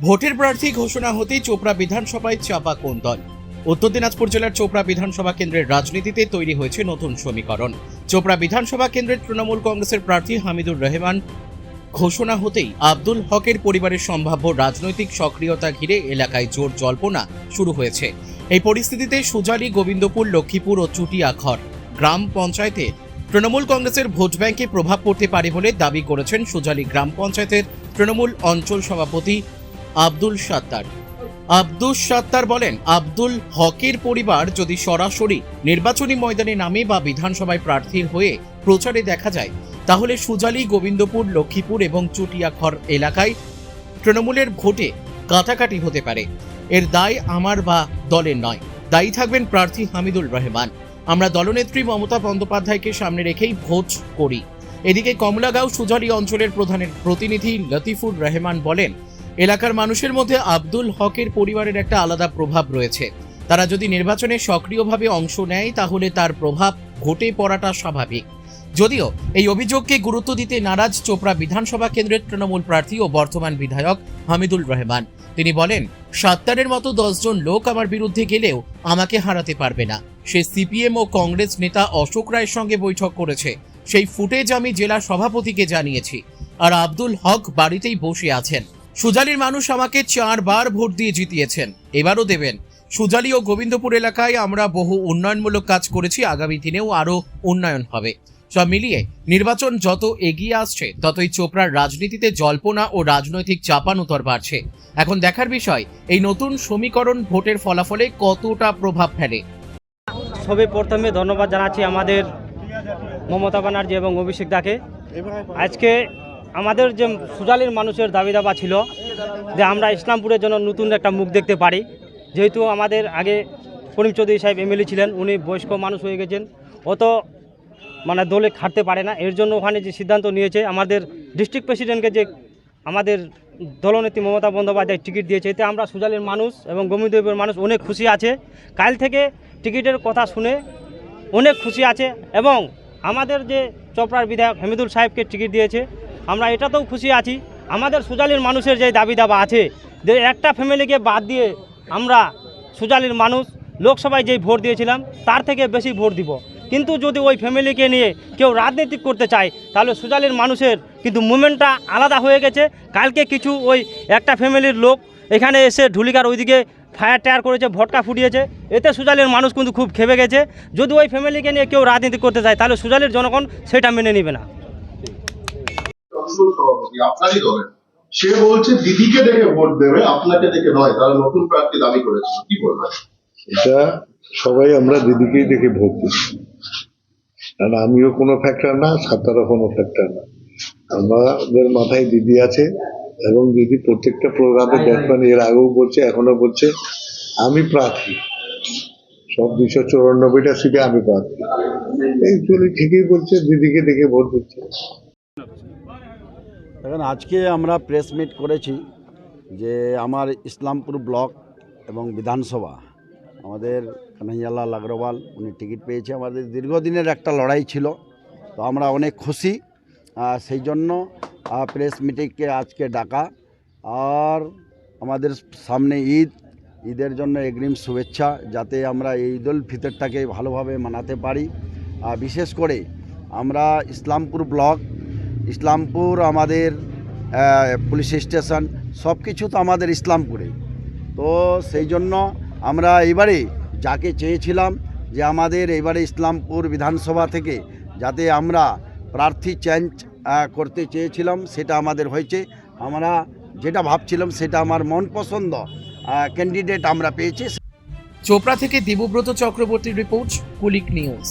ভোটের প্রার্থী ঘোষণা হতেই চোপড়া বিধানসভায় চাপা কোন্দল। উত্তর দিনাজপুর জেলার চোপড়া বিধানসভা কেন্দ্রের রাজনীতিতে তৈরি হয়েছে নতুন সমীকরণ। চোপড়া বিধানসভা কেন্দ্রের তৃণমূল কংগ্রেসের প্রার্থী হামিদুর রহমান ঘোষণা হতেই আব্দুল হকের পরিবারের সম্ভাব্য রাজনৈতিক সক্রিয়তা ঘিরে এলাকায় জোর জল্পনা শুরু হয়েছে। এই পরিস্থিতিতে সুজালি, গোবিন্দপুর, লক্ষ্মীপুর ও চুটিয়াখর গ্রাম পঞ্চায়েতে তৃণমূল কংগ্রেসের ভোট ব্যাংকে প্রভাব পড়তে পারে বলে দাবি করেছেন সুজালি গ্রাম পঞ্চায়েতের তৃণমূল অঞ্চল সভাপতি আব্দুল সাত্তার বলেন, আব্দুল হকের পরিবার যদি সরাসরি নির্বাচনী ময়দানে নামে বা বিধানসভায় প্রার্থী হয়ে প্রচারে দেখা যায়, তাহলে সুজালি, গোবিন্দপুর, লক্ষ্মীপুর এবং চুটিয়াখর এলাকায় তৃণমূলের ভোটে কাটাকাটি হতে পারে। এর দায় আমার বা দলের নয়, দায়ী থাকবেন প্রার্থী হামিদুর রহমান। আমরা দলনেত্রী মমতা বন্দ্যোপাধ্যায়কে সামনে রেখেই ভোট করি। এদিকে কমলাগাঁও সুজালি অঞ্চলের প্রধানের প্রতিনিধি লতিফুর রহমান বলেন, এলাকার মানুষের মধ্যে আব্দুল হকের পরিবারের একটা আলাদা প্রভাব রয়েছে। তারা যদি নির্বাচনে সক্রিয়ভাবে অংশ নেয়, তাহলে তার প্রভাব ভোটে পড়াটা স্বাভাবিক। যদিও এই অভিযোগকে গুরুত্ব দিতে নারাজ চোপড়া বিধানসভা কেন্দ্রের তৃণমূল প্রার্থী ও বর্তমান বিধায়ক হামিদুর রহমান। তিনি বলেন, সাত্তারের মতো 10 জন লোক আমার বিরুদ্ধে গেলেও আমাকে হারাতে পারবে না। সে সিপিএম ও কংগ্রেস নেতা অশোক রায়ের সঙ্গে বৈঠক করেছে, সেই ফুটেজ আমি জেলা সভাপতিকে জানিয়েছি। আর আব্দুল হক বাড়িতেই বসে আছেন। সুজালির মানুষ আমাকে 4 বার ভোট দিয়ে জিতিয়েছেন, এবারও দেবেন। সুজালি ও গোবিন্দপুর এলাকায় আমরা বহু উন্নয়নমূলক কাজ করেছি, আগামী দিনেও আরও উন্নয়ন হবে। সব মিলিয়ে নির্বাচন যত এগিয়ে আসছে, ততই চোপড়ার রাজনীতিতে জল্পনা ও রাজনৈতিক চাপানুতর বাড়ছে। এখন দেখার বিষয়, এই নতুন সমীকরণ ভোটের ফলাফলে কতটা প্রভাব ফেলে। সবে প্রথমে ধন্যবাদ জানাচ্ছি আমাদের মমতা ব্যানার্জি এবং অভিষেক দাকে। আজকে আমাদের যে সুজালির মানুষের দাবি দাবা ছিল যে আমরা ইসলামপুরের জন্য নতুন একটা মুখ দেখতে পারি, যেহেতু আমাদের আগে করিম চৌধুরী সাহেব এমএলএ ছিলেন, উনি বয়স্ক মানুষ হয়ে গেছেন, অত দলে খাটতে পারে না। এর জন্য ওখানে যে সিদ্ধান্ত নিয়েছে আমাদের ডিস্ট্রিক্ট প্রেসিডেন্টকে, যে আমাদের দলনেত্রী মমতা বন্দ্যোপাধ্যায় টিকিট দিয়েছে, এতে আমরা সুজালির মানুষ এবং গোবিন্দপুরের মানুষ অনেক খুশি আছে। কাল থেকে টিকিটের কথা শুনে অনেক খুশি আছে এবং আমাদের যে চোপড়ার বিধায়ক হামিদুল সাহেবকে টিকিট দিয়েছে, আমরা এটাতেও খুশি আছি। আমাদের সুজালির মানুষের যে দাবি দাবা আছে, যে একটা ফ্যামিলিকে বাদ দিয়ে আমরা সুজালির মানুষ লোকসভায় যেই ভোট দিয়েছিলাম তার থেকে বেশি ভোট দিব। কিন্তু যদি ওই ফ্যামিলিকে নিয়ে কেউ রাজনীতি করতে চায়, তাহলে সুজালির মানুষের কিন্তু মুভমেন্টটা আলাদা হয়ে গেছে। কালকে কিছু ওই একটা ফ্যামিলির লোক এখানে এসে ঢুলিকার ওইদিকে ফায়ার টায়ার করেছে, ভটকা ফুটিয়েছে, এতে সুজালির মানুষ কিন্তু খুব খেপে গেছে। যদি ওই ফ্যামিলিকে নিয়ে কেউ রাজনীতি করতে চায়, তাহলে সুজালির জনগণ সেটা মেনে নেবে না। সে বলছে দিদিকে দেখে ভোট দেবে, আপনাকে দেখে নয়। তারা নতুন প্রার্থী দাবি করেছে, কি বলবেন? এটা সবাই আমরা দিদিকেই দেখে ভোট দিচ্ছি, কারণ আমিও কোনো ফ্যাক্টর না, সাত্তারও কোনো ফ্যাক্টর না। আমাদের মাথায় দিদি আছে এবং দিদি প্রত্যেকটা প্রোগ্রামে দেখবেন, এর আগেও বলছে, এখনো বলছে আমি প্রার্থী, সব 294টা সিটে আমি প্রার্থী। অ্যাকচুয়ালি ঠিকই বলছে, দিদিকে দেখে ভোট দিচ্ছে। এখন আজকে আমরা প্রেস মিট করেছি যে আমার ইসলামপুর ব্লক এবং বিধানসভা আমাদের কানাইয়ালাল আগরওয়াল উনি টিকিট পেয়েছে। আমাদের দীর্ঘদিনের একটা লড়াই ছিল, তো আমরা অনেক খুশি। সেই জন্য প্রেস মিটিংকে আজকে ডাকা। আর আমাদের সামনে ঈদের জন্য অগ্রিম শুভেচ্ছা, যাতে আমরা এই ঈদ উল ফিতরটাকে ভালোভাবে মানাতে পারি। বিশেষ করে আমরা ইসলামপুর ব্লক, ইসলামপুর আমাদের পুলিশ স্টেশন, সব কিছু তো আমাদের ইসলামপুরে। তো সেই জন্য আমরা এবারে যাকে চেয়েছিলাম যে আমাদের এবারে ইসলামপুর বিধানসভা থেকে যাতে আমরা প্রার্থী চেঞ্জ করতে চেয়েছিলাম, সেটা আমাদের হয়েছে। আমরা যেটা ভাবছিলাম সেটা আমার মন পছন্দ ক্যান্ডিডেট আমরা পেয়েছি। চোপড়া থেকে দেবব্রত চক্রবর্তীর রিপোর্ট, কুলিক নিউজ।